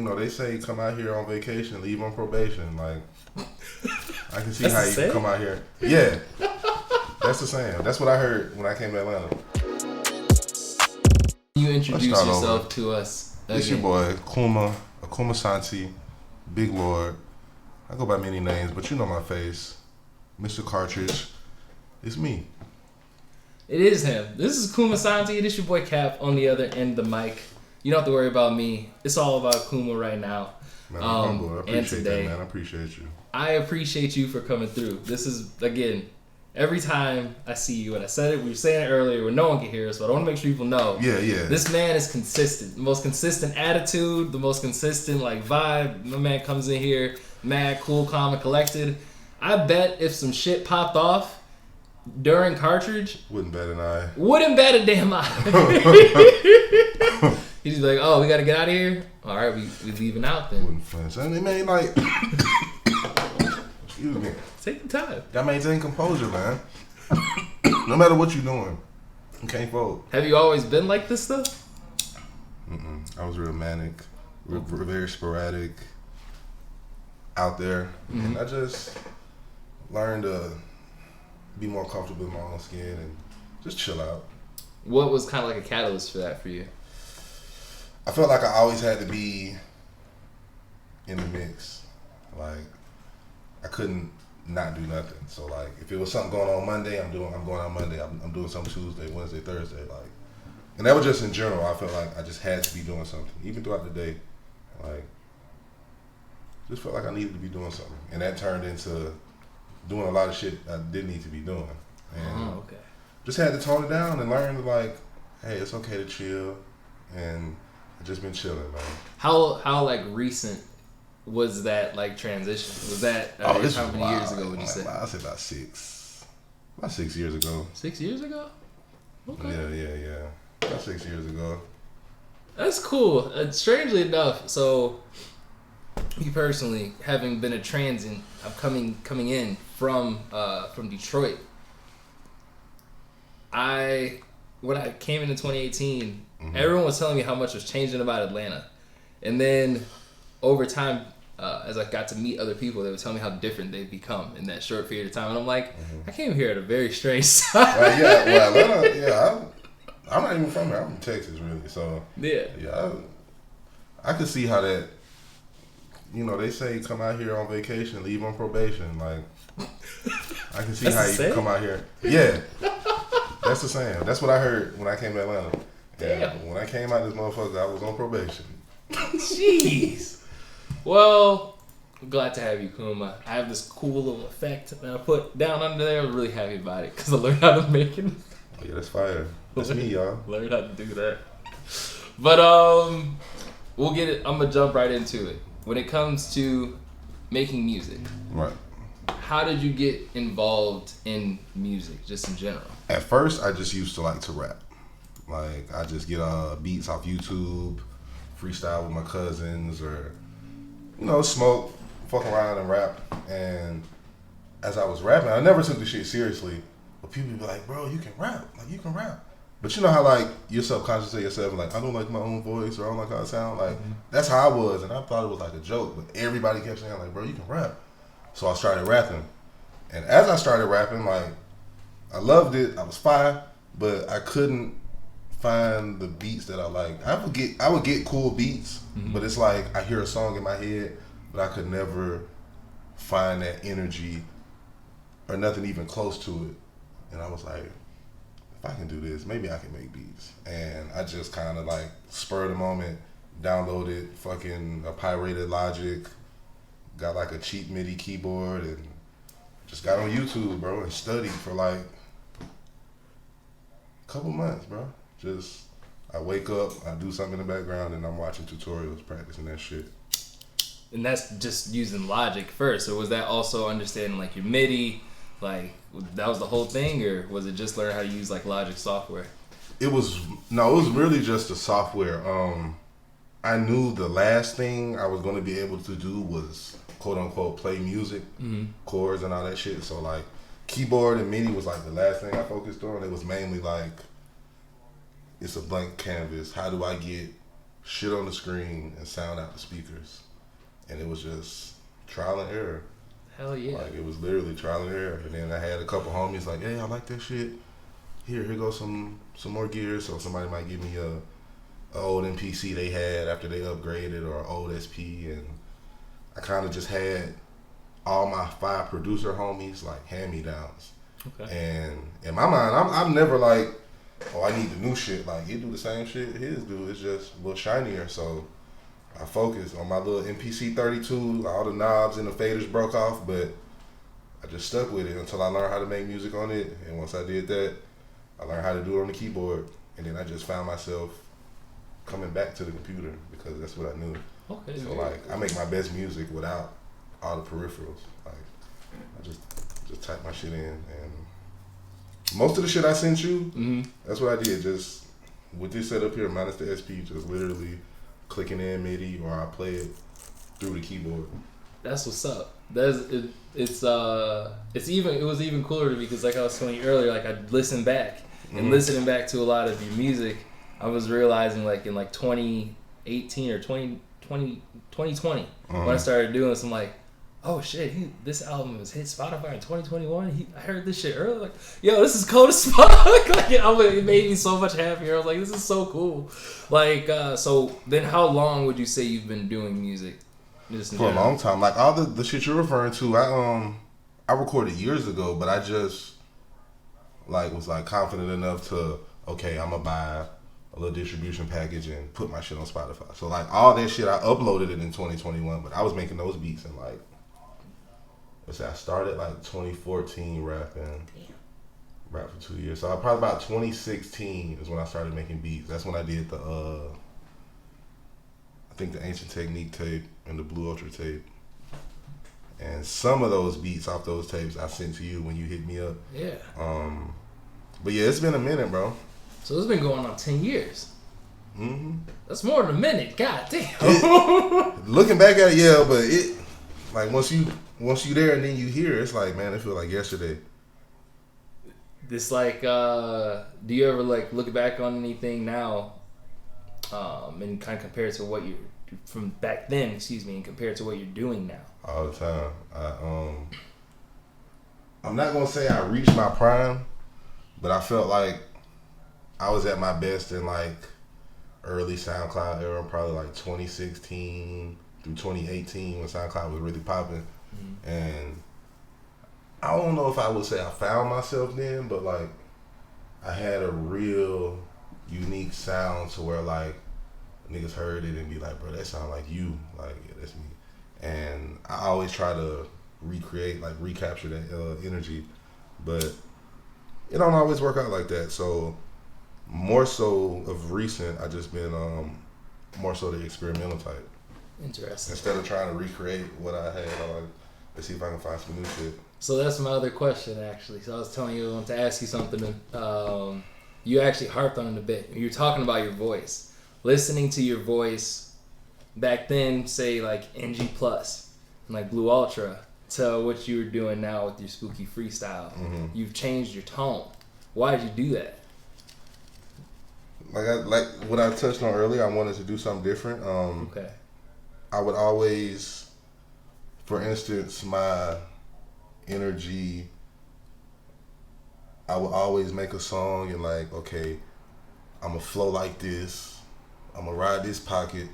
they say come out here on vacation, leave on probation. Like, I can see how you can come out here. Yeah, that's the saying. That's what I heard when I came to Atlanta. You introduce yourself to us. It's your boy, Akumasanti, Big Lord. I go by many names, but you know my face. Mr. Cartridge. It's me. It is him. This is Akumasanti. It is your boy Cap on the other end of the mic. You don't have to worry about me. It's all about Kuma right now. Man, I'm humble. I appreciate that, man. I appreciate you. I appreciate you for coming through. This is, again, every time I see you, and I said it, we were saying it earlier where no one can hear us, but I want to make sure people know. Yeah. This man is consistent. The most consistent attitude, the most consistent vibe. My man comes in here, mad, cool, calm, and collected. I bet if some shit popped off during Cartridge, wouldn't bat an eye. Wouldn't bat a damn eye. He'd just be like, "Oh, we got to get out of here. All right, we leaving out then." Wouldn't flinch. I mean, excuse me. Take your time. Gotta maintain composure, man. No matter what you're doing, you can't fold. Have you always been like this stuff? I was real manic, very sporadic, out there, and I just learned to be more comfortable in my own skin and just chill out. What was kind of like a catalyst for that for you? I felt like I always had to be in the mix. Like, I couldn't not do nothing. So like, if it was something going on Monday, I'm going on Monday. I'm doing something Tuesday, Wednesday, Thursday. Like, and that was just in general. I felt like I just had to be doing something, even throughout the day. Like, just felt like I needed to be doing something, and that turned into doing a lot of shit I didn't need to be doing. And just had to tone it down and learn to like, hey, it's okay to chill, and I've just been chilling, man. How recent was that transition? Was that how many years ago would you say? I'd say about 6 years ago. 6 years ago? Okay. Yeah. About 6 years ago. That's cool. Strangely enough, so me personally, having been a transient, I'm coming in from Detroit. When I came into 2018, everyone was telling me how much was changing about Atlanta, and then over time, as I got to meet other people, they would tell me how different they've become in that short period of time, and I'm like, I came here at a very strange time. Atlanta, I'm not even from here. I'm from Texas, really. So I could see how that. They say come out here on vacation, leave on probation. Like, I can see how you can come out here. Yeah, that's the saying. That's what I heard when I came to Atlanta. Damn. Yeah, when I came out this motherfucker, I was on probation. Jeez. Well, I'm glad to have you, Kuma. I have this cool little effect that I put down under there. I'm really happy about it because I learned how to make it. Oh, yeah, that's fire. That's me, y'all. Learned how to do that. But we'll get it. I'm gonna jump right into it. When it comes to making music, right? How did you get involved in music, just in general? At first, I just used to like to rap. Like, I just get beats off YouTube, freestyle with my cousins, or smoke, fuck around and rap. And as I was rapping, I never took the shit seriously. But people would be like, "Bro, you can rap. Like, you can rap." But you know how like you're subconscious to yourself, like, I don't like my own voice, or I don't like how I sound. Like, that's how I was, and I thought it was like a joke. But everybody kept saying like, "Bro, you can rap." So I started rapping, and as I started rapping, like, I loved it. I was fine, but I couldn't find the beats that I liked. I would get cool beats, but it's like I hear a song in my head, but I could never find that energy or nothing even close to it. And I was like, if I can do this, maybe I can make beats. And I just kind of like spur of the moment, downloaded fucking a pirated Logic, got like a cheap MIDI keyboard, and just got on YouTube, bro, and studied for like a couple months, bro. Just, I wake up, I do something in the background, and I'm watching tutorials, practicing that shit. And that's just using Logic first, or was that also understanding like your MIDI? Like, that was the whole thing, or was it just learn how to use like Logic software? It was really just the software. I knew the last thing I was going to be able to do was quote unquote play music, chords and all that shit. So like keyboard and MIDI was like the last thing I focused on. It was mainly like, it's a blank canvas. How do I get shit on the screen, and sound out the speakers. And it was just trial and error. Hell yeah. Like, it was literally trial and error. And then I had a couple homies like, hey, I like that shit. Here goes some more gear. So somebody might give me a old MPC they had after they upgraded, or an old SP. And I kind of just had all my 5 producer homies like hand-me-downs. Okay. And in my mind, I'm never like, oh, I need the new shit. Like, he do the same shit his do. It's just a little shinier. So I focused on my little MPC 32. All the knobs and the faders broke off, but I just stuck with it until I learned how to make music on it. And once I did that, I learned how to do it on the keyboard. And then I just found myself coming back to the computer because that's what I knew. Okay. So like, I make my best music without all the peripherals. Like, I just type my shit in, and most of the shit I sent you, that's what I did. Just with this setup here, minus the SP, just literally clicking in MIDI, or I play it through the keyboard. That's what's up. It was even cooler to me because, like I was telling you earlier, like I listened back and listening back to a lot of your music, I was realizing like in like 2018 or 2020 when I started doing this, I'm like, oh shit, this album was hit Spotify in 2021. I heard this shit earlier. Like, yo, this is cold as fuck. Like, it made me so much happier. I was like, this is so cool. Like, so then how long would you say you've been doing music? For a long time. Like, all the shit you're referring to, I recorded years ago, but I just like was like confident enough to, okay, I'm gonna buy a little distribution package and put my shit on Spotify. So like all that shit, I uploaded it in 2021, but I was making those beats in like, let's say I started like 2014 rapping. Rap for 2 years. So probably about 2016 is when I started making beats. That's when I did the I think the Ancient Technique tape and the Blue Ultra tape. And some of those beats off those tapes I sent to you when you hit me up. Yeah. But yeah, it's been a minute, bro. So it's been going on 10 years. That's more than a minute. God damn. Looking back at it, yeah, but it like once you there and then you hear it, it's like, man, it feel like yesterday. This like, do you ever like look back on anything now, and kind of compare it to what you from back then, and compare it to what you're doing now? All the time. I'm not gonna say I reached my prime, but I felt like I was at my best in like early SoundCloud era, probably like 2016 through 2018 when SoundCloud was really popping. And I don't know if I would say I found myself then, but like I had a real unique sound to where like niggas heard it and be like, bro, that sound like you. Like, yeah, that's me. And I always try to recreate, like recapture that energy, but it don't always work out like that. So more so of recent, I just been more so the experimental type. Interesting. Instead of trying to recreate what I had, I like, let's see if I can find some new shit. So that's my other question, actually. So I was telling you, I wanted to ask you something. You actually harped on it a bit. You're talking about your voice. Listening to your voice back then, say like NG Plus and like Blue Ultra, to what you were doing now with your spooky freestyle. You've changed your tone. Why did you do that? Like what I touched on earlier, I wanted to do something different. Okay. I would always, for instance, my energy, I would always make a song and like, okay, I'm gonna flow like this, I'm gonna ride this pocket,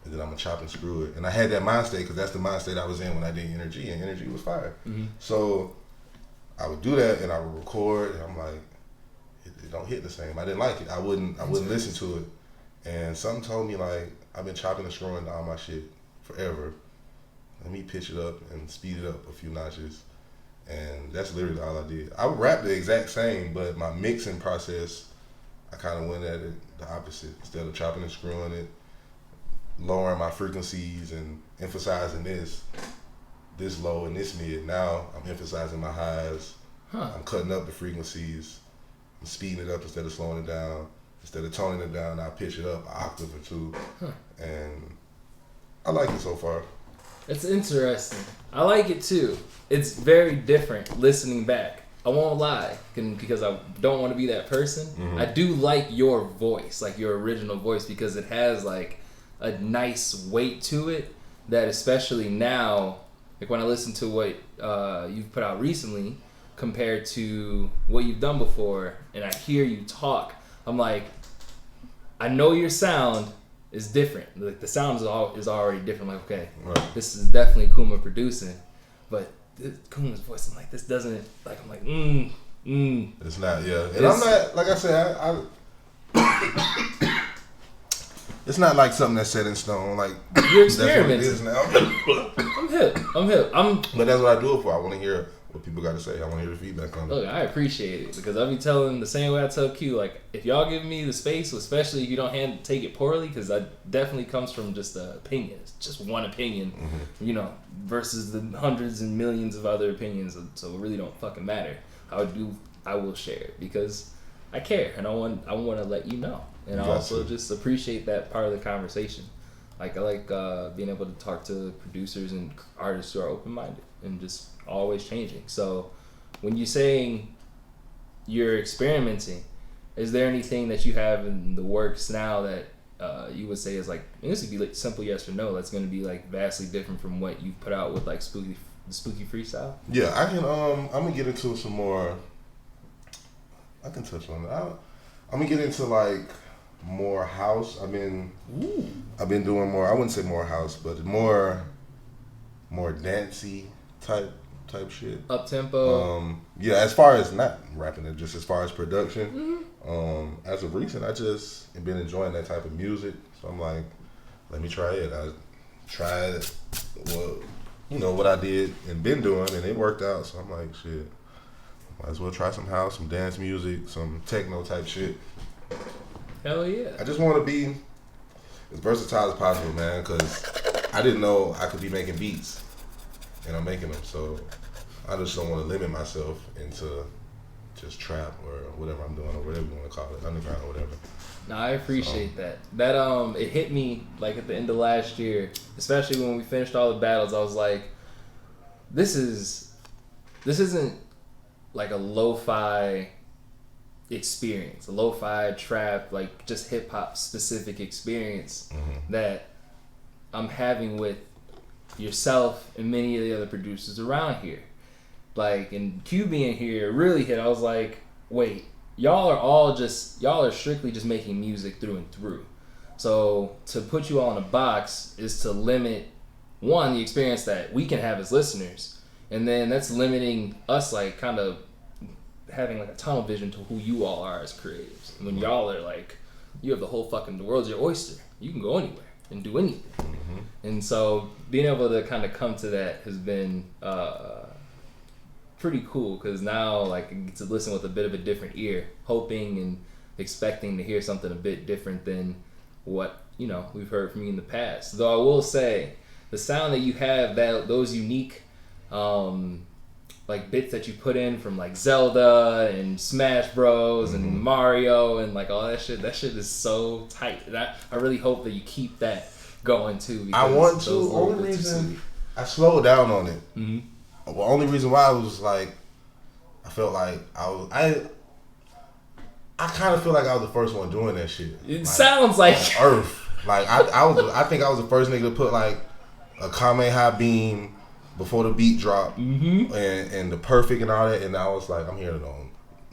and then I'm gonna chop and screw it. And I had that mind state because that's the mind state I was in when I did Energy, and Energy was fire. So I would do that and I would record, and I'm like, it don't hit the same. I didn't like it. I wouldn't listen to it. And something told me like, I've been chopping and screwing all my shit forever. Let me pitch it up and speed it up a few notches. And that's literally all I did. I would rap the exact same, but my mixing process, I kind of went at it the opposite. Instead of chopping and screwing it, lowering my frequencies and emphasizing this low and this mid. Now I'm emphasizing my highs. I'm cutting up the frequencies. I'm speeding it up instead of slowing it down. Instead of toning it down, I pitch it up an octave or two. And I like it so far. It's interesting. I like it too. It's very different listening back. I won't lie, because I don't want to be that person. I do like your voice, like your original voice, because it has like a nice weight to it that, especially now, like when I listen to what you've put out recently compared to what you've done before, and I hear you talk, I'm like, I know your sound is different. Like the sound is already different. I'm like, okay, right. This is definitely Kuma producing, but Kuma's voice, I'm like, this doesn't, like, I'm like, It's not, yeah. And I'm not, like I said, I it's not like something that's set in stone. Like, you're experimenting. That's what it is now. I'm hip. But that's what I do it for. I want to hear what people got to say. I want to hear the feedback on it. Look, I appreciate it because I'll be telling the same way I tell Q. Like, if y'all give me the space, especially if you don't take it poorly, because that definitely comes from just the opinion. It's just one opinion, versus the hundreds and millions of other opinions. So it really don't fucking matter. I will share it because I care and I want to let you know. And I also just appreciate that part of the conversation. Like I like being able to talk to producers and artists who are open-minded and just always changing. So when you're saying you're experimenting, is there anything that you have in the works now that you would say is like, this would be like simple yes or no, that's going to be like vastly different from what you put out with like the spooky freestyle? Yeah, I can. I'm gonna get into some more. I can touch on that. I'm gonna get into like more house. I've been doing more. I wouldn't say more house, but more dancey type shit. Up tempo. Yeah, as far as not rapping it, just as far as production. As of recent, I just have been enjoying that type of music. So I'm like, let me try it. I tried what I did and been doing, and it worked out. So I'm like, shit, might as well try some house, some dance music, some techno type shit. Hell yeah. I just want to be as versatile as possible, man, because I didn't know I could be making beats, and I'm making them. So I just don't want to limit myself into just trap or whatever I'm doing or whatever you want to call it, underground or whatever. No, I appreciate that. That it hit me like at the end of last year, especially when we finished all the battles. I was like, this isn't like a lo-fi experience, a lo-fi trap, like just hip hop specific experience that I'm having with yourself and many of the other producers around here. Like, and Q being here really hit. I was like, wait, y'all are strictly just making music through and through. So to put you all in a box is to limit, one, the experience that we can have as listeners, and then that's limiting us, like kind of having like a tunnel vision to who you all are as creatives. When y'all are like, you have the whole fucking world's your oyster. You can go anywhere and do anything. And so being able to kind of come to that has been pretty cool, because now like I get to listen with a bit of a different ear, hoping and expecting to hear something a bit different than what we've heard from you in the past. Though I will say the sound that you have, that those unique like bits that you put in from like Zelda and Smash Bros and Mario and like all that shit is so tight. And I really hope that you keep that going too. I want to. Only reason I slowed down on it. The only reason why I was like, I felt like I kind of feel like I was the first one doing that shit. It like, sounds like Earth. Like I think I was the first nigga to put like a Kamehameha beam before the beat dropped and the perfect and all that. And I was like, I'm here to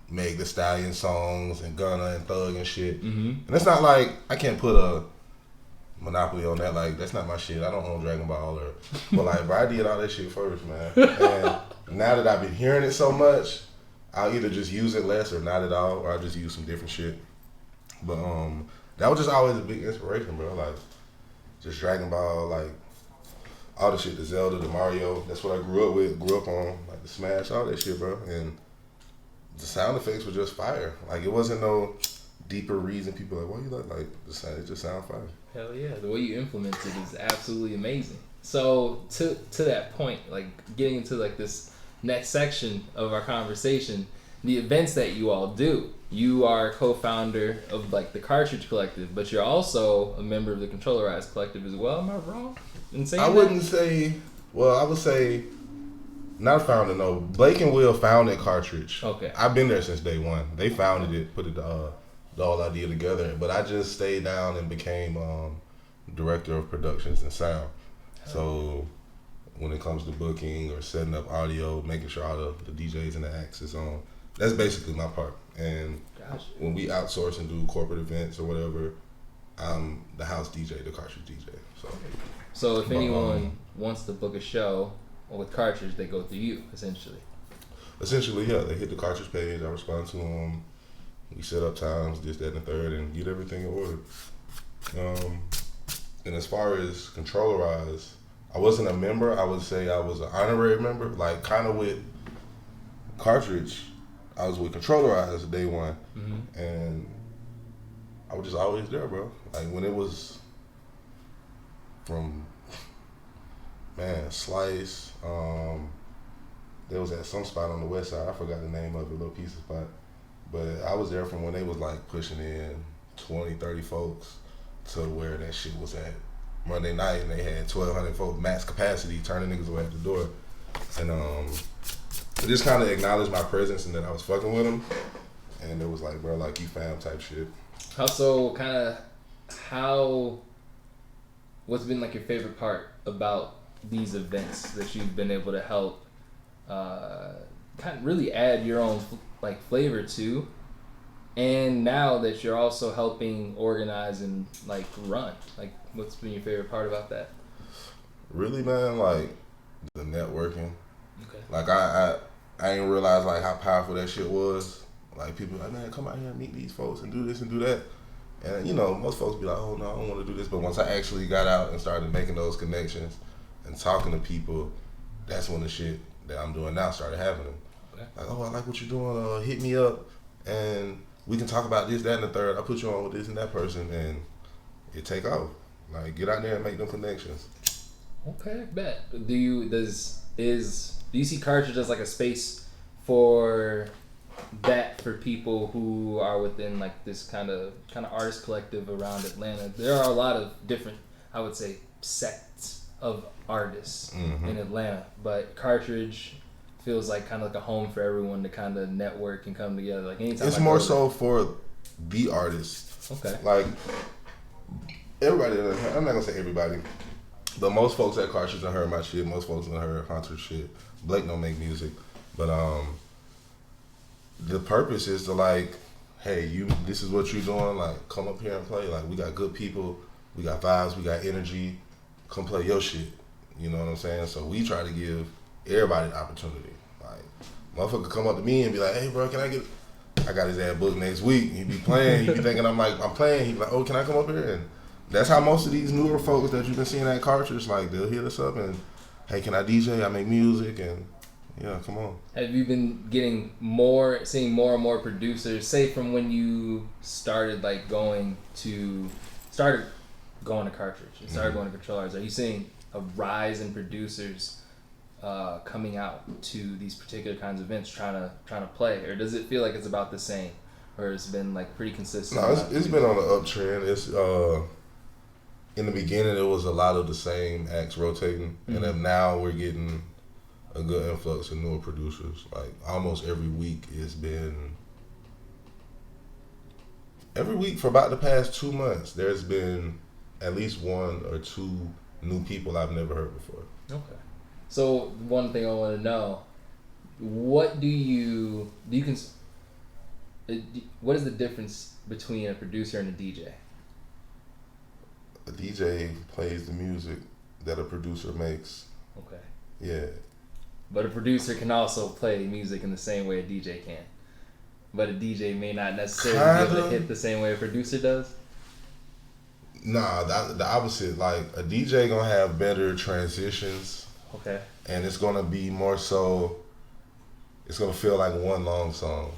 make the Stallion songs and Gunna and Thug and shit. And it's not like I can't put a monopoly on that. Like, that's not my shit. I don't own Dragon Ball but like, bro, I did all that shit first, man. And now that I've been hearing it so much, I'll either just use it less or not at all, or I'll just use some different shit. But that was just always a big inspiration, bro. Like, just Dragon Ball, like all the shit, the Zelda, the Mario. That's what I grew up on, like the Smash, all that shit, bro. And the sound effects were just fire. Like, it wasn't no deeper reason. People were like, why you like the sound? It just sound fire. Hell yeah, the way you implement it is absolutely amazing. So to that point, like getting into like this next section of our conversation, the events that you all do. You are a co-founder of like the Cartridge Collective, but you're also a member of the Controllerized Collective as well. Am I wrong in saying that? I would say not a founder, no. Blake and Will founded Cartridge. Okay. I've been there since day one. They founded it, put it the whole idea together, but I just stayed down and became director of productions and sound. So when it comes to booking or setting up audio, making sure all the DJs and the acts is on, that's basically my part. And when we outsource and do corporate events or whatever, I'm the house DJ, the cartridge DJ. So if anyone wants to book a show with cartridge, they go through you, essentially. Essentially, yeah. They hit the cartridge page. I respond to them. We set up times, this, that, and the third, and get everything in order. And as far as controllerize, I wasn't a member. I would say I was an honorary member. Like, kind of with cartridge, I was with controllerize day one. Mm-hmm. And I was just always there, bro. Like, when it was from, Slice, there was at some spot on the west side. I forgot the name of it, little pizza spot. But I was there from when they was like pushing in 20, 30 folks to where that shit was at Monday night, and they had 1,200 folks max capacity, turning niggas away at the door. And it just kind of acknowledged my presence and that I was fucking with them. And it was like, bro, like, you fam type shit. What's been like your favorite part about these events that you've been able to help kind of really add your own like flavor to, and now that you're also helping organize and like run, like what's been your favorite part about that? Really, man, like the networking. Okay. Like I didn't realize like how powerful that shit was. Like people like, man, come out here and meet these folks and do this and do that. And you know, most folks be like, oh no, I don't want to do this. But once I actually got out and started making those connections and talking to people, that's when the shit that I'm doing now started happening. Okay. Like, oh, I like what you're doing. Hit me up, and we can talk about this, that, and the third. I put you on with this and that person, and it take off. Like, get out there and make them connections. Okay, bet. Do you see cartridge as like a space for that for people who are within like this kind of artist collective around Atlanta? There are a lot of different, I would say, sects of artists in Atlanta, but cartridge feels like kind of like a home for everyone to kind of network and come together. Like anytime it's more so for the artists. Okay. Like everybody, I'm not gonna say everybody, but most folks at cartridge done heard my shit. Most folks done heard Hunter's shit. Blake don't make music, but the purpose is to like, hey, this is what you're doing. Like, come up here and play. Like, we got good people, we got vibes, we got energy. Come play your shit. You know what I'm saying? So we try to give everybody the opportunity. Like, motherfucker come up to me and be like, hey, bro, I got his ass booked next week. He be playing. He be thinking I'm playing. He be like, oh, can I come up here? And that's how most of these newer folks that you've been seeing at cartridge, like, they'll hit us up and, hey, can I DJ? I make music and. Yeah, come on. Have you been seeing more and more producers, say from when you started going to cartridge and started going to controllers? Are you seeing a rise in producers coming out to these particular kinds of events trying to play, or does it feel like it's about the same, or it's been like pretty consistent? No, it's been on the uptrend. It's in the beginning it was a lot of the same acts rotating, and then now we're getting a good influx of newer producers. Like almost every week for about the past 2 months, there's been at least one or two new people I've never heard before. Okay. So one thing I want to know, what is the difference between a producer and a DJ? A DJ plays the music that a producer makes. Okay. Yeah. But a producer can also play music in the same way a DJ can. But a DJ may not necessarily be able to hit the same way a producer does? Nah, the opposite. Like, a DJ gonna have better transitions. Okay. And it's gonna be more so, it's gonna feel like one long song.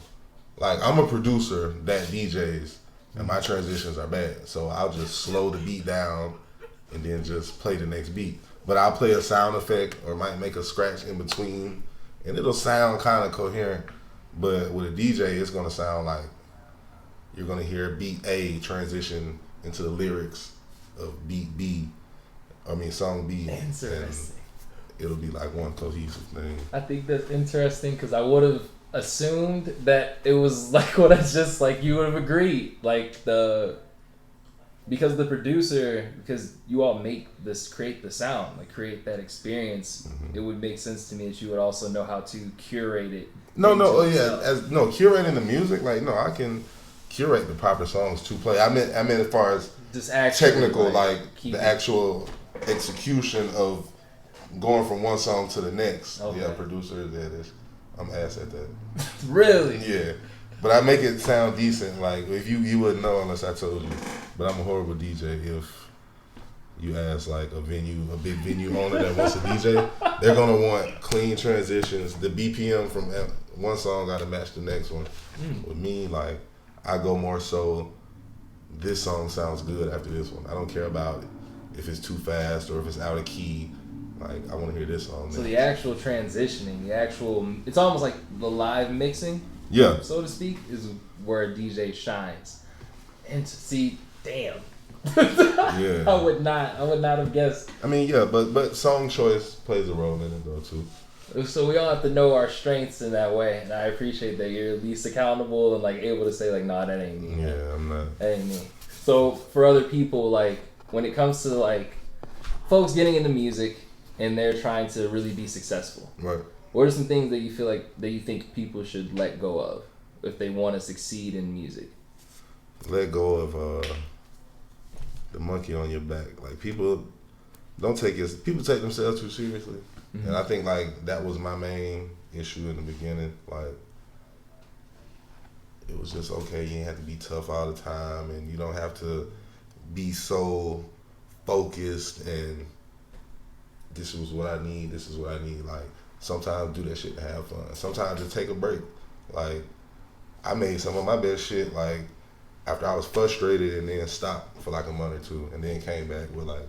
Like, I'm a producer that DJs, and my transitions are bad. So I'll just slow the beat down and then just play the next beat. But I'll play a sound effect or might make a scratch in between, and it'll sound kind of coherent. But with a DJ, it's going to sound like you're going to hear beat A transition into the lyrics of beat B, song B. Interesting. It'll be like one cohesive thing. I think that's interesting because I would have assumed that it was like what I just, like, you would have agreed. Like, the because the producer, because you all create the sound, like create that experience, it would make sense to me that you would also know how to curate it. Curating the music, like, no, I can curate the proper songs to play. I meant as far as just actually, technical, like the actual execution of going from one song to the next. Okay. Yeah, producer, I'm ass at that. Really? Yeah. But I make it sound decent. Like, if you wouldn't know unless I told you. But I'm a horrible DJ. If you ask like a big venue owner that wants a DJ, they're gonna want clean transitions. The BPM from one song gotta match the next one. With me, like, I go more so, this song sounds good after this one. I don't care about if it's too fast or if it's out of key. Like, I want to hear this song next. So the actual transitioning, it's almost like the live mixing. Yeah. So to speak, is where a DJ shines. And to see, damn. Yeah. I would not have guessed. I mean, yeah, but song choice plays a role in it though too. So we all have to know our strengths in that way, and I appreciate that you're at least accountable and like able to say like, nah, that ain't me. Yeah, I'm not. That ain't me. So for other people, like when it comes to like folks getting into music and they're trying to really be successful, right? What are some things that you feel like that you think people should let go of if they want to succeed in music? Let go of the monkey on your back. Like, people take themselves too seriously. Mm-hmm. And I think like that was my main issue in the beginning. Like, it was just, okay, you ain't have to be tough all the time, and you don't have to be so focused and this is what I need. Like, sometimes do that shit to have fun. Sometimes just take a break. Like, I made some of my best shit like after I was frustrated and then stopped for like a month or two and then came back with like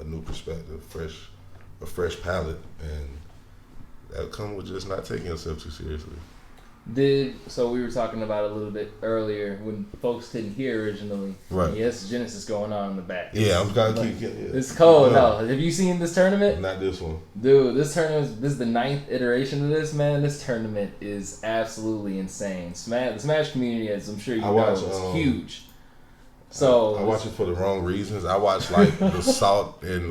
a new perspective, a fresh palette, and that come with just not taking yourself too seriously. So we were talking about it a little bit earlier when folks couldn't hear originally. Right. Yes, Genesis going on in the back. Yeah, I'm trying to keep it. Yeah. It's cold. No. Have you seen this tournament? Not this one. Dude, this is the 9th iteration of this, man. This tournament is absolutely insane. The Smash community, as I'm sure you know, is huge. So I watch it for the wrong reasons. I watch like the Salt and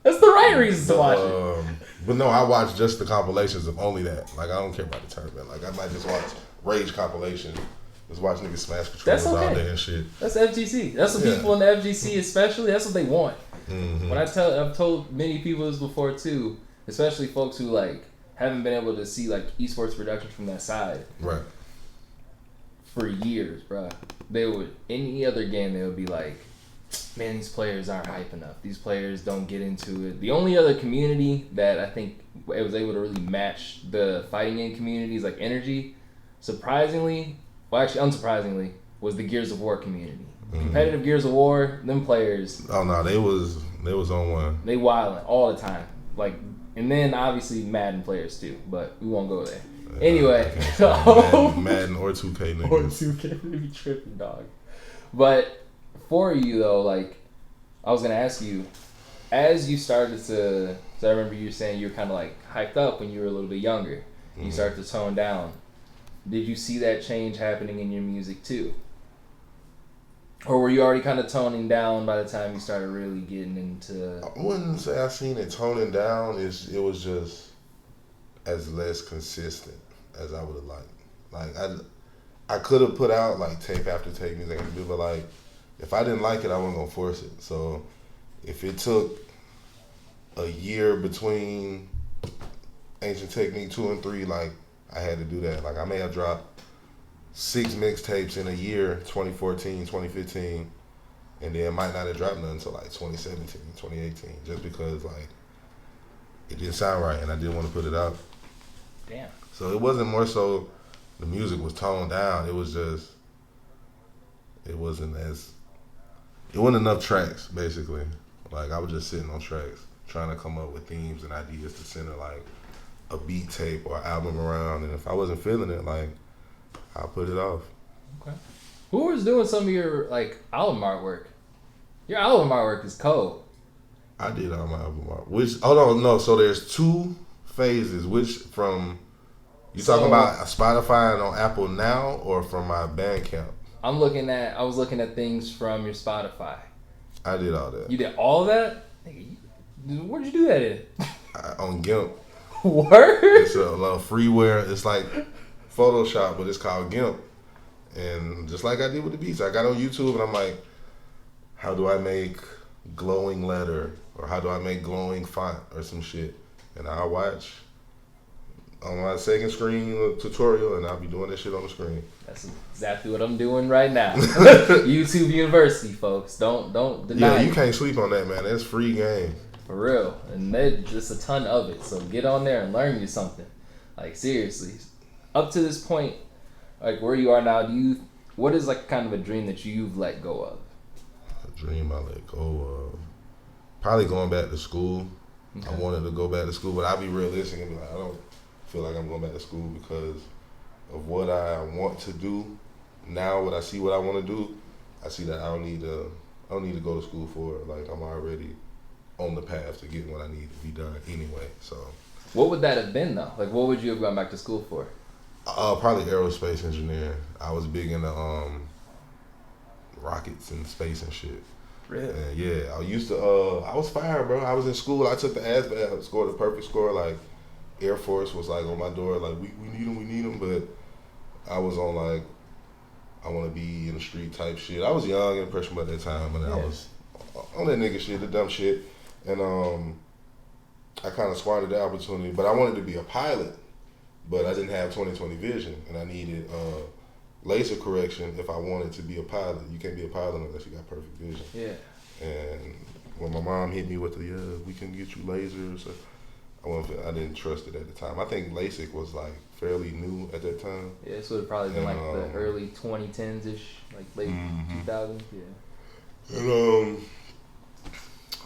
that's the right reasons to watch it. But no, I watch just the compilations of only that. Like, I don't care about the tournament. Like, I might just watch Rage compilation. Just watch niggas smash controllers all day and shit. That's FGC. That's what people in the FGC especially, that's what they want. Mm-hmm. I've told many people this before too, especially folks who like haven't been able to see like esports production from that side. Right. For years, bro. They would, any other game, they would be like, man, these players aren't hype enough. These players don't get into it. The only other community that I think it was able to really match the fighting game communities like energy, unsurprisingly, was the Gears of War community. Mm-hmm. Competitive Gears of War, them players. Oh no, they was on one. They wilding all the time. Like, and then obviously Madden players too, but we won't go there. Anyway, Madden or 2K niggas. Or 2K, they be tripping, dog. But for you though, like, I was gonna ask you, as you started to, so I remember you saying you were kind of like hyped up when you were a little bit younger. Mm-hmm. You started to tone down. Did you see that change happening in your music too? Or were you already kind of toning down by the time you started really getting into? I wouldn't say I seen it toning down. It was just as less consistent as I would have liked. Like, I could have put out like tape after tape music, but like, if I didn't like it, I wasn't gonna force it. So if it took a year between Ancient Technique 2 and 3, like, I had to do that. Like, I may have dropped 6 mixtapes in a year, 2014, 2015, and then might not have dropped none until like 2017, 2018, just because like it didn't sound right and I didn't want to put it out. Damn. So it wasn't more so the music was toned down. It was just, it wasn't enough tracks, basically. Like, I was just sitting on tracks, trying to come up with themes and ideas to center like a beat tape or album around, and if I wasn't feeling it, like, I'll put it off. Okay. Who was doing some of your like album artwork? Your album artwork is cold. I did all my album art. So there's 2 phases. Which from you talking about Spotify and on Apple now, or from my Bandcamp? I was looking at things from your Spotify. I did all that. You did all that? Where'd you do that in? On GIMP. Word? It's a little freeware. It's like Photoshop, but it's called GIMP. And just like I did with the beats, I got on YouTube and I'm like, how do I make glowing letter? Or how do I make glowing font or some shit? And I'll watch on my second screen tutorial and I'll be doing that shit on the screen. That's exactly what I'm doing right now. YouTube University, folks. Don't deny. Yeah, you can't sleep on that, man. That's free game. For real. And there's just a ton of it. So get on there and learn you something. Like, seriously. Up to this point, like where you are now, what is like kind of a dream that you've let go of? A dream I let go of? Probably going back to school. Okay. I wanted to go back to school, but I'll be realistic and be like, I don't feel like I'm going back to school because of what I want to do. Now, when I see what I want to do, I see that I don't need to go to school for it. Like, I'm already on the path to getting what I need to be done anyway. So, what would that have been though? Like, what would you have gone back to school for? Probably aerospace engineering. I was big into rockets and space and shit. Really? And yeah, I used to. I was fired, bro. I was in school. I took the ASVAB, scored a perfect score. Like, Air Force was like on my door, like we need them. But I was on like, I want to be in the street type shit. I was young and impressionable at that time, and I was on that nigga shit, the dumb shit, and I kind of squandered the opportunity. But I wanted to be a pilot, but I didn't have 20/20 vision, and I needed laser correction if I wanted to be a pilot. You can't be a pilot unless you got perfect vision. Yeah. And when my mom hit me with the we can get you lasers, I didn't trust it at the time. I think LASIK was like fairly new at that time. Yeah, this would have probably been like the early 2010s ish, like late 2000s. Yeah. And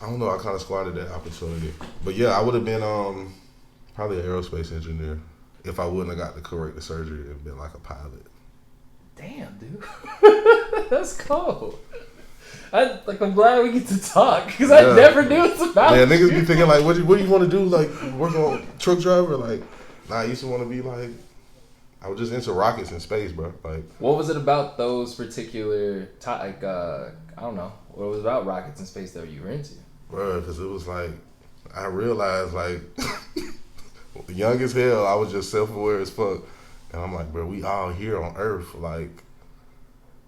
I don't know. I kind of squandered that opportunity, but yeah, I would have been probably an aerospace engineer if I wouldn't have got the corrective surgery and been like a pilot. Damn, dude, that's cool. I'm glad we get to talk because I never knew it's about. Yeah, niggas be thinking like, what do you want to do? Like, work on truck driver? Like, nah, I used to want to be like, I was just into rockets and space, bro. Like, what was it about those particular I don't know, what was about rockets and space that you were into? Bro, because it was like, I realized like, young as hell, I was just self-aware as fuck, and I'm like, bro, we all here on Earth, like.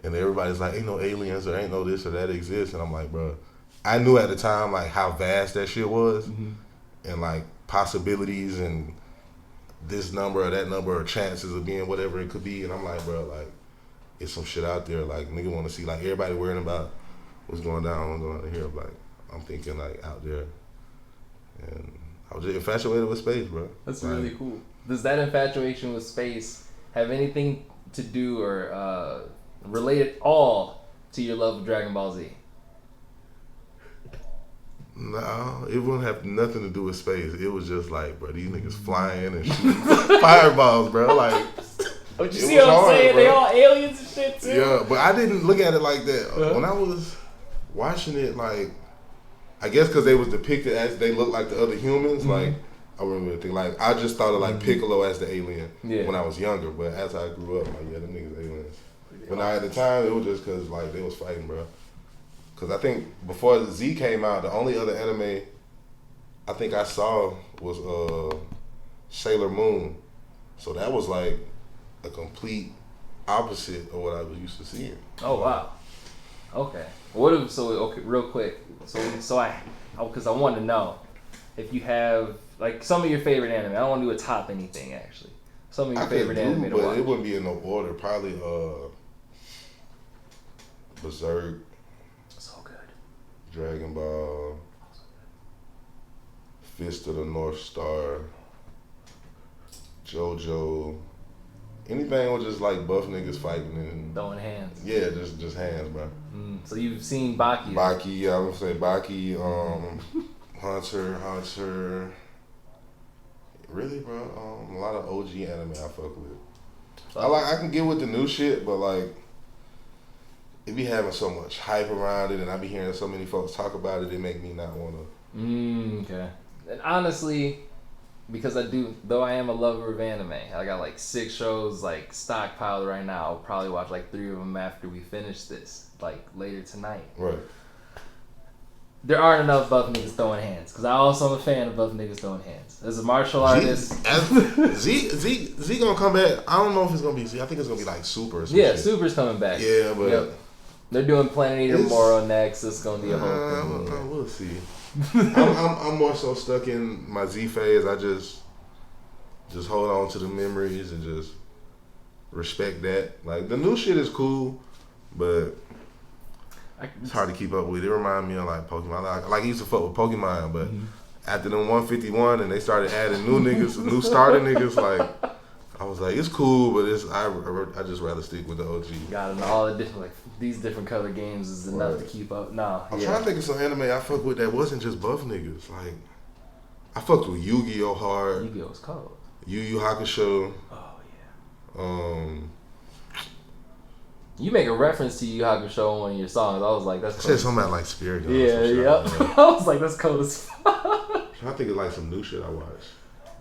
And everybody's like, ain't no aliens or ain't no this or that exists. And I'm like, bro, I knew at the time like how vast that shit was, and like possibilities and this number or that number or chances of being whatever it could be. And I'm like, bro, like it's some shit out there. Like nigga want to see like everybody worrying about what's going on here. Like I'm thinking like out there, and I was just infatuated with space, bro. That's like, really cool. Does that infatuation with space have anything to do or relate at all to your love of Dragon Ball Z? No, it wouldn't have nothing to do with space. It was just like, bro, these niggas flying and shooting fireballs, bro. Like, but you see what I'm saying? Bro. They all aliens and shit too. Yeah, but I didn't look at it like that. When I was watching it, like, I guess because they was depicted as they look like the other humans, like, I wouldn't really think, like, I just thought of like Piccolo as the alien when I was younger. But as I grew up, like, yeah, them niggas aliens. But now at the time, it was just because like they was fighting, bro. Because I think before Z came out, the only other anime I think I saw was Sailor Moon. So that was like a complete opposite of what I was used to seeing. Oh wow. Okay. Real quick. So I because I want to know if you have like some of your favorite anime. I don't want to do a top anything actually. Some of your favorite anime to watch. It wouldn't be in no order. Probably Berserk. So good. Dragon Ball. Fist of the North Star. JoJo. Anything with just like buff niggas fighting and throwing hands. Yeah, just hands, bro. So you've seen Baki? Baki, yeah, I would say Baki. Hunter. Really, bro? A lot of OG anime I fuck with. I can get with the new shit, but like it be having so much hype around it, and I be hearing so many folks talk about it. It make me not wanna. Okay. And honestly, because though I am a lover of anime, I got like 6 shows like stockpiled right now. I'll probably watch like 3 of them after we finish this, like later tonight. Right. There aren't enough buff niggas throwing hands, because I also am a fan of buff niggas throwing hands. As a martial artist, Z gonna come back. I don't know if it's gonna be Z. I think it's gonna be like Super or something. Yeah, Super's coming back. Yeah, but yep. They're doing Planet Eater Moro next. It's gonna be a whole thing. We'll see. I'm more so stuck in my Z phase. I just hold on to the memories and just respect that. Like the new shit is cool, but it's hard to keep up with. It remind me of like Pokemon. Like I used to fuck with Pokemon, but after them 151 and they started adding new niggas, new starter niggas, like I was like, it's cool, but I just rather stick with the OG. Got it. All the different these different color games is enough to keep up. No, I'm trying to think of some anime I fuck with that wasn't just buff niggas. Like I fucked with Yu-Gi-Oh hard. Yu-Gi-Oh was cold. Yu Yu Hakusho. Oh yeah. You make a reference to Yu Yu Hakusho in one of your songs. I was like, that's cool. I said something about like Spirit Gun. Yeah. I was like, that's cold as fuck. I think it's like some new shit I watched.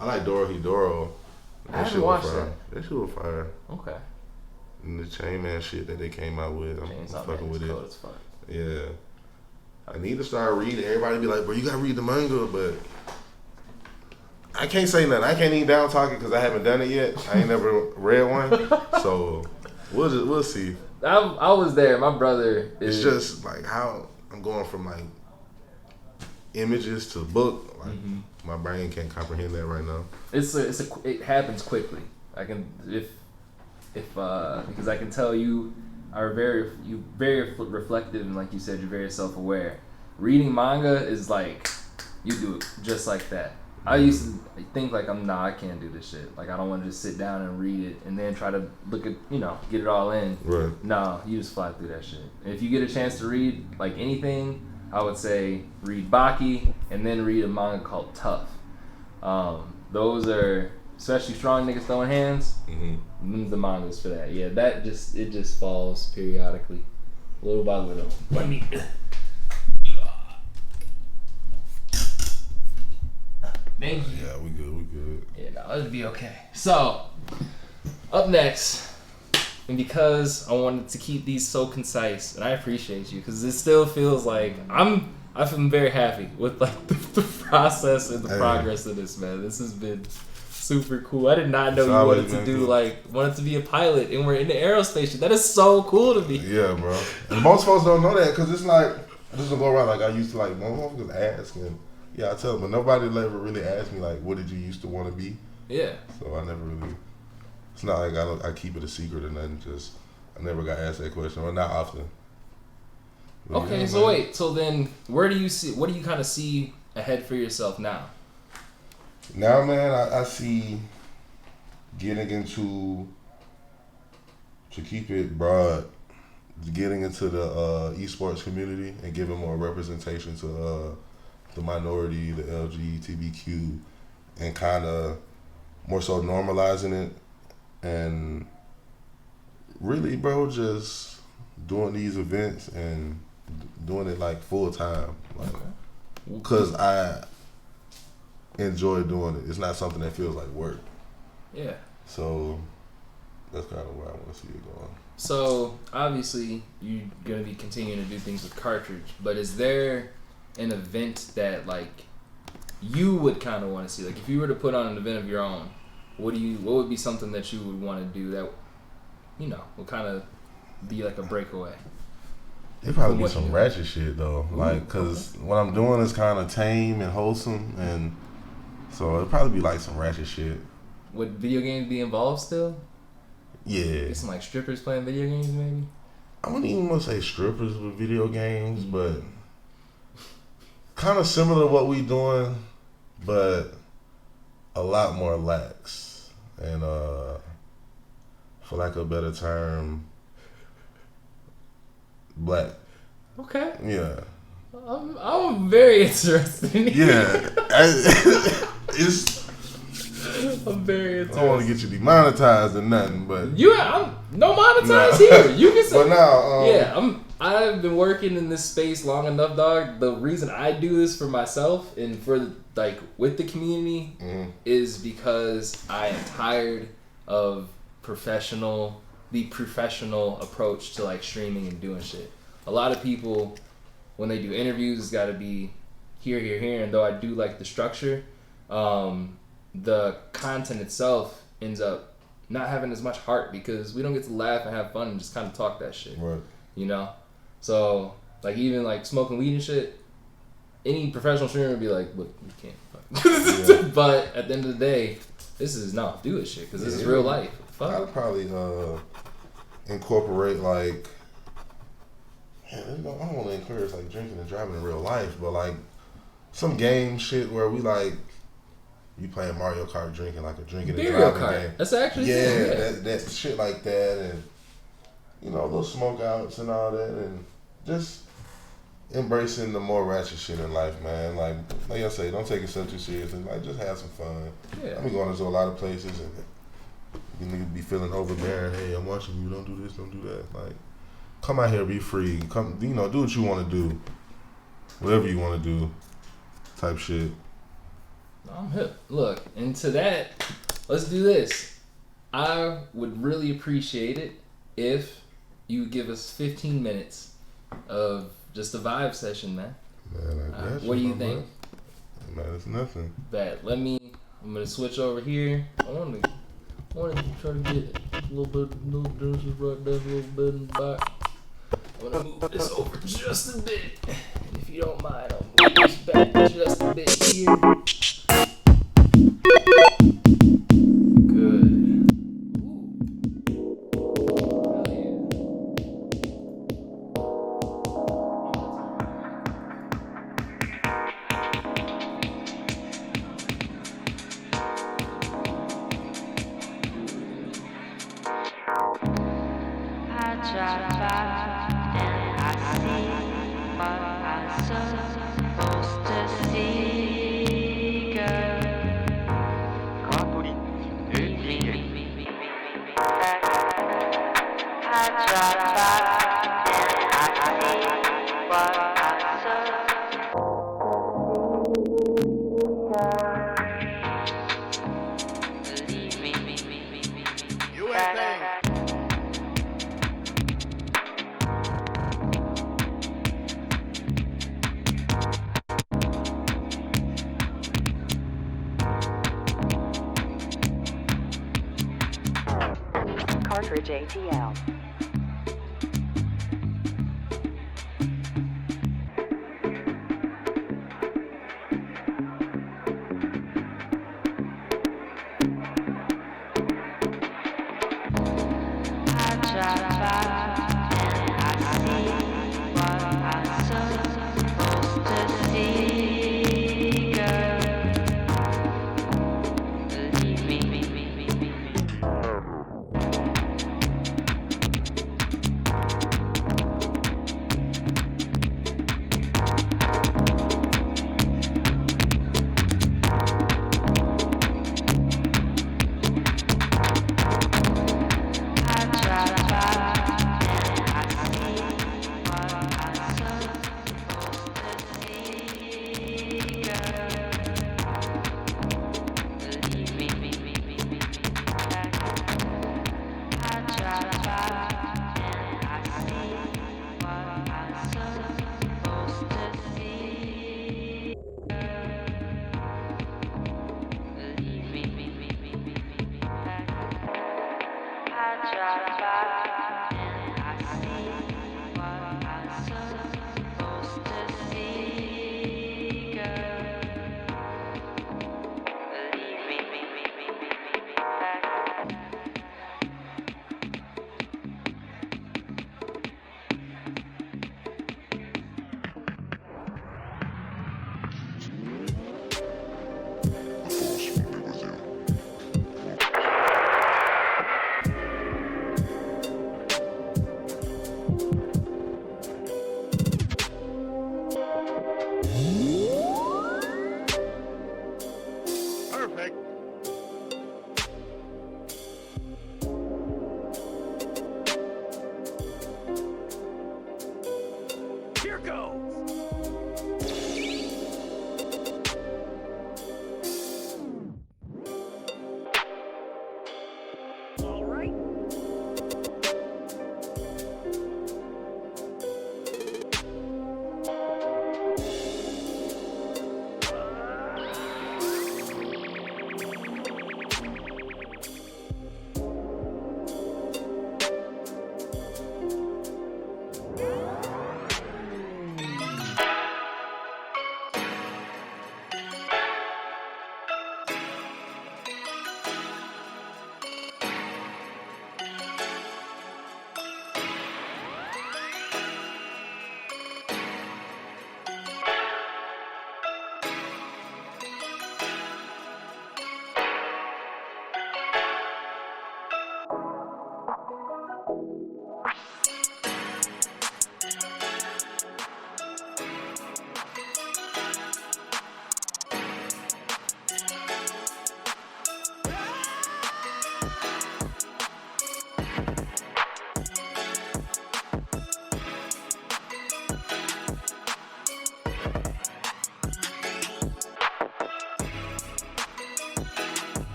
I like Dorohedoro. I haven't watched that. That shit was fire. Okay. And the Chain Man shit that they came out with, I'm fucking with it. Cold as fuck. Yeah. I need to start reading. Everybody be like, bro, you gotta read the manga, but I can't say nothing. I can't even down talk it because I haven't done it yet. I ain't never read one. So we'll see. I was there. My brother is... It's just like how I'm going from like images to book. Like my brain can't comprehend that right now. It happens quickly. I can because I can tell you are very reflective, and like you said, you're very self-aware. Reading manga is like you do it just like that. I used to think like I can't do this shit. Like I don't want to just sit down and read it and then try to look at get it all in. Right. No, you just fly through that shit. And if you get a chance to read like anything, I would say read Baki and then read a manga called Tough. Those are especially strong niggas throwing hands. The mangas for that. Yeah, it just falls periodically, little by little. Let me. Thank you. Yeah, we good. Yeah, no, it'll be okay. So, up next, and because I wanted to keep these so concise, and I appreciate you, because it still feels like I'm very happy with like the process and the progress of this, man. This has been super cool. I did not know you wanted to be a pilot, and we're in the aerostation. That is so cool to me. Yeah, bro. And most folks don't know that, because it's like, this will go around like I used to like, motherfuckers ask, and yeah, I tell them, but nobody ever really asked me like, what did you used to want to be? Yeah. So I never really, it's not like I keep it a secret or nothing, just, I never got asked that question, or not often. But okay, so wait, so then what do you kind of see ahead for yourself now? Now, man, I see getting into, to keep it broad, getting into the esports community and giving more representation to the minority, the LGBTQ, and kind of more so normalizing it, and really, bro, just doing these events and doing it like full time, like, because I enjoy doing it. It's not something that feels like work. Yeah. So that's kind of where I want to see it going. So obviously you're gonna be continuing to do things with Cartridge, but is there an event that like you would kind of want to see? Like if you were to put on an event of your own, what would be something that you would want to do that would kind of be like a breakaway? It'd probably be some ratchet shit though, like because what I'm doing is kind of tame and wholesome, and so it'd probably be like some ratchet shit. Would video games be involved still? Yeah. Some like strippers playing video games, maybe. I wouldn't even want to say strippers with video games, but kind of similar to what we doing, but a lot more lax, and for lack of a better term, black. Okay. Yeah. I'm very interested in yeah. I'm very interested. I don't want to get you demonetized or nothing, but I'm no monetized here. You can say. But now, I've been working in this space long enough, dog. The reason I do this for myself and for like with the community is because I am tired of the professional approach to like streaming and doing shit. A lot of people, when they do interviews, it's got to be here, and though I do like the structure, the content itself ends up not having as much heart because we don't get to laugh and have fun and just kind of talk that shit. Right. You know? So, like, even like smoking weed and shit, any professional streamer would be like, look, you can't fuck. Yeah. But at the end of the day, this is not do it shit because this is real life. Fuck. I'd probably incorporate like, man, I don't want to encourage like drinking and driving in real life, but like some game shit where we like, you playing Mario Kart drinking like a drinking and driving game. That's actually that shit like that, and you know, those smoke outs and all that, and just embracing the more ratchet shit in life, man. Like I say, don't take yourself too serious and like just have some fun. Yeah. I be going to a lot of places and you niggas be feeling overbearing. Hey, I'm watching you. Don't do this. Don't do that. Like, come out here, be free. Come, you know, do what you want to do. Whatever you want to do. Type shit. I'm hip. Look, and to that, let's do this. I would really appreciate it if you would give us 15 minutes of just a vibe session, man. Man, I guess. What do you think? Man, it's nothing. I'm gonna switch over here. I want to try to get a little bit right there, a little bit in the back. I'm gonna move this over just a bit. And if you don't mind, I'll move this back just a bit here. Good. Cartridge ATL.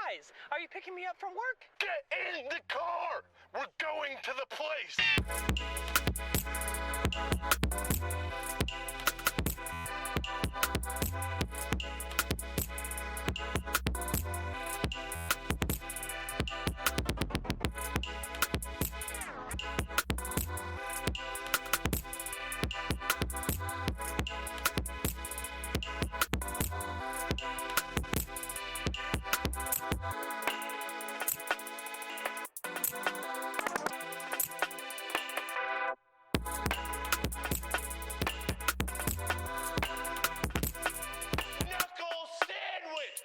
Guys, are you picking me up from work? Get in the car! We're going to the place! Knuckle sandwich!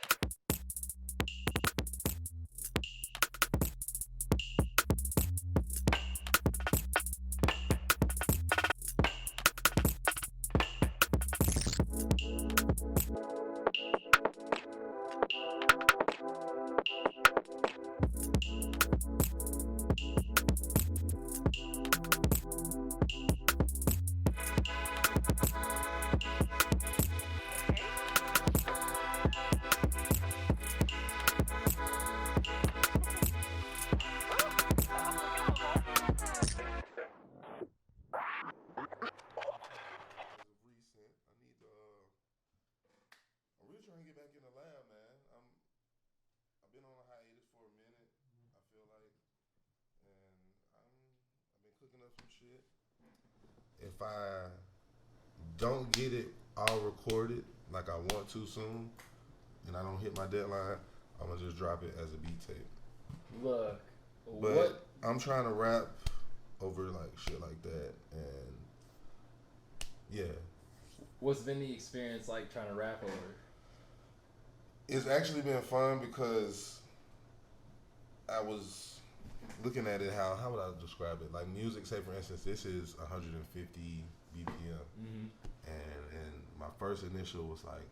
Recent. I need to. I'm really trying to get back in the lab, man. I've been on a hiatus for a minute. I feel like, and I've been cooking up some shit. If I don't get it all recorded like I want to soon, and I don't hit my deadline, I'm gonna just drop it as a beat tape. Look, But what? I'm trying to rap over like shit like that, and yeah, What's been the experience like trying to rap over? it's actually been fun because I was looking at it. How would I describe it? Like music, say for instance, this is 150 BPM, and my first initial was like,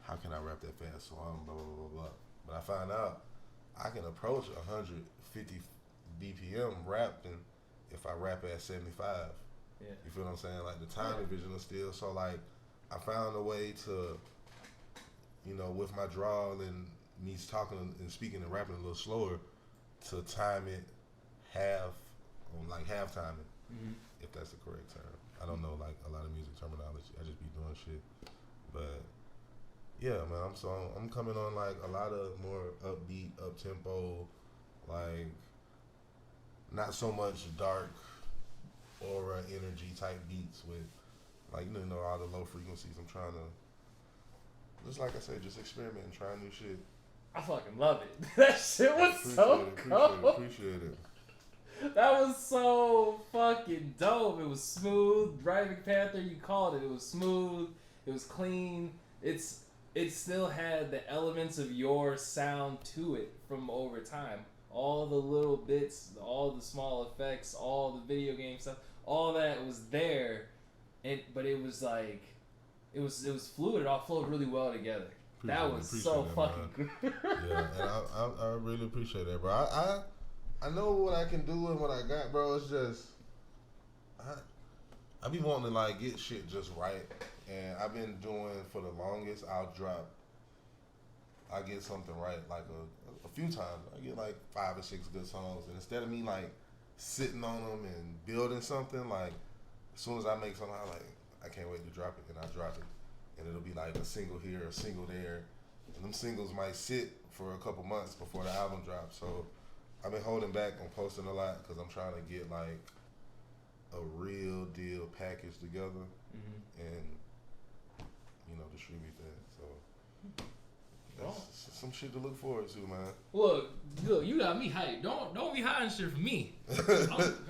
how can I rap that fast? So I'm blah blah blah blah blah. But I find out I can approach 150 BPM rapping if I rap at 75. Yeah. You feel what I'm saying? Like the time division is still so like I found a way to, you know, with my drawl and me talking and speaking and rapping a little slower, to time it half timing, if that's the correct term. I don't know like a lot of music terminology. I just be doing shit, but yeah, man. I'm coming on like a lot of more upbeat, up tempo, like not so much dark aura energy type beats with like you know all the low frequencies. I'm trying to just like I said, just experiment and try new shit. I fucking love it. That shit was so cool. Appreciate it. That was so fucking dope. It was smooth. Driving Panther, you called it. It was smooth. It was clean. It still had the elements of your sound to it from over time. All the little bits, all the small effects, all the video game stuff, all that was there. But it was like, it was fluid. It all flowed really well together. That was so fucking good. Yeah, and I really appreciate that, bro. I know what I can do and what I got, bro. It's just I be wanting to like get shit just right, and I've been doing for the longest. I get something right like a few times. I get like 5 or 6 good songs, and instead of me like sitting on them and building something, like as soon as I make something, I can't wait to drop it, and I drop it, and it'll be like a single here, a single there, and them singles might sit for a couple months before the album drops. So I've been holding back on posting a lot because I'm trying to get like a real deal package together and you know distribute that. So that's some shit to look forward to, man. Look, you got me hyped. Don't be hiding shit from me.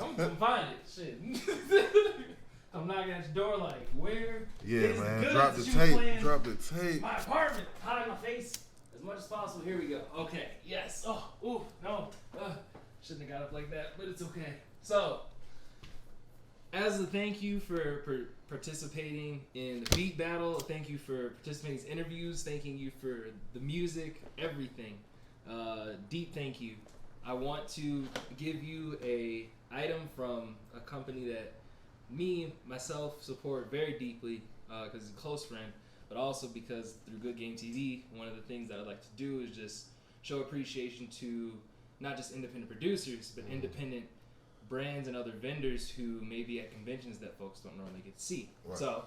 I'm confined it. Shit. I'm knocking at your door like, where? Yeah, man. Drop the tape. Drop the tape. My apartment. Hide my face as much as possible. Here we go. Okay. Yes. Oh. Ooh. No. Shouldn't have got up like that, but it's okay. So, as a thank you for participating in the beat battle, thank you for participating in these interviews, thanking you for the music, everything. Deep thank you. I want to give you a item from a company that myself support very deeply because it's a close friend, but also because through GudGameTV, one of the things that I'd like to do is just show appreciation to not just independent producers, but independent brands and other vendors who may be at conventions that folks don't normally get to see. Right. So,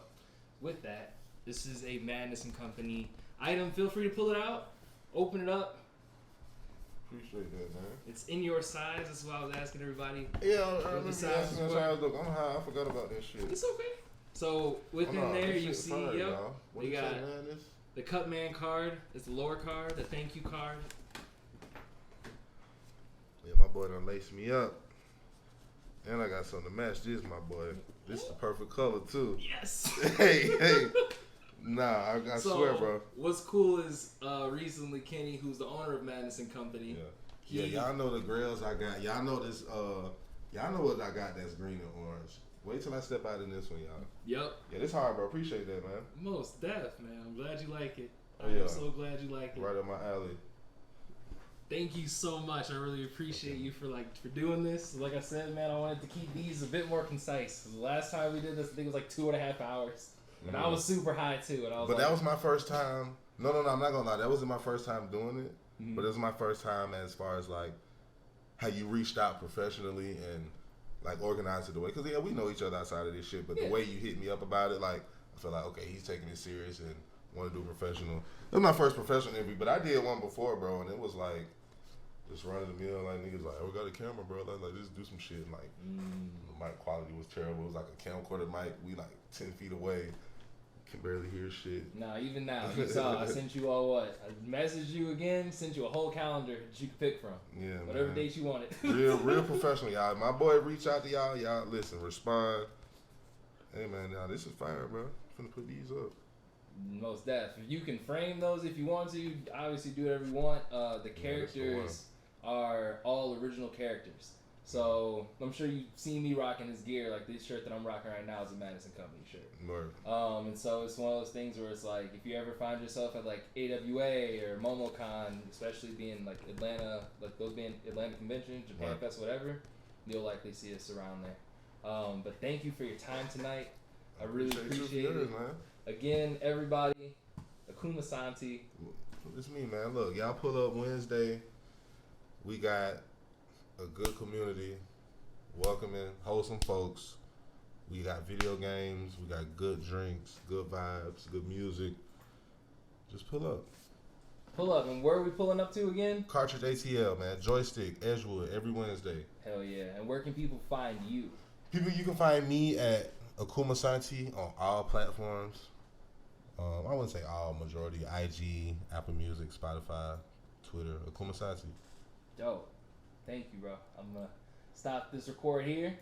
with that, this is a Madness and Company item. Feel free to pull it out, open it up. Appreciate that, man. It's in your size. That's why I was asking everybody. Yeah, I What the size is. Look, I'm high. I forgot about that shit. It's okay. So within there, you see, What we you got say, man, this? the Cutman card. It's the lower card, the thank you card. Yeah, my boy done laced me up. And I got something to match this, my boy. This is the perfect color, too. Yes. hey. Nah, I So, swear, bro. What's cool is recently Kenny, who's the owner of Madness and Company. Yeah, y'all know the grills I got. Y'all know this. Y'all know what I got that's green and orange. Wait till I step out in this one, y'all. Yep. Yeah, this hard, bro. Appreciate that, man. Most def, man. I'm glad you like it. Oh, yeah. I'm so glad you like it. Right up my alley. Thank you so much. I really appreciate you for doing this. Like I said, man, I wanted to keep these a bit more concise. The last time we did this, I think it was like 2.5 hours. And I was super high too. And I was But that was my first time. No, I'm not gonna lie. That wasn't my first time doing it. Mm-hmm. But it was my first time as far as like how you reached out professionally and like organized it the way. Because yeah, we know each other outside of this shit. But the way you hit me up about it, like I feel like okay, he's taking it serious and want to do professional. It was my first professional interview, but I did one before, bro, and it was like just running the mill. Like niggas like, oh, we got a camera, bro. Like just do some shit. And, like the mic quality was terrible. It was like a camcorder mic. We like 10 feet away. Can barely hear shit. Nah, even now, you saw I sent you all what? I messaged you again, sent you a whole calendar that you could pick from. Yeah, whatever man. date you wanted. real professional, y'all. My boy reach out to y'all. Y'all listen, respond. Hey man, now this is fire, bro. I'm finna put these up. Most def. If you can frame those if you want to, obviously do whatever you want. The characters are all original characters. So I'm sure you've seen me rocking his gear. Like this shirt that I'm rocking right now is a Madness and Company shirt. Word. And so it's one of those things where it's like if you ever find yourself at like AWA or MomoCon, especially being like Atlanta, like those being Atlanta Convention, Japan Fest, whatever, you'll likely see us around there. But thank you for your time tonight. I really appreciate it. Man. Again, everybody, Akumasanti. It's me, man. Look, y'all pull up Wednesday. We got a good community, welcoming, wholesome folks. We got video games. We got good drinks, good vibes, good music. Just pull up. Pull up. And where are we pulling up to again? Cartridge ATL, man. Joystick, Edgewood, every Wednesday. Hell yeah. And where can people find you? You can find me at Akumasanti on all platforms. I wouldn't say all, majority. IG, Apple Music, Spotify, Twitter, Akumasanti. Dope. Thank you, bro. I'm going to stop this record here.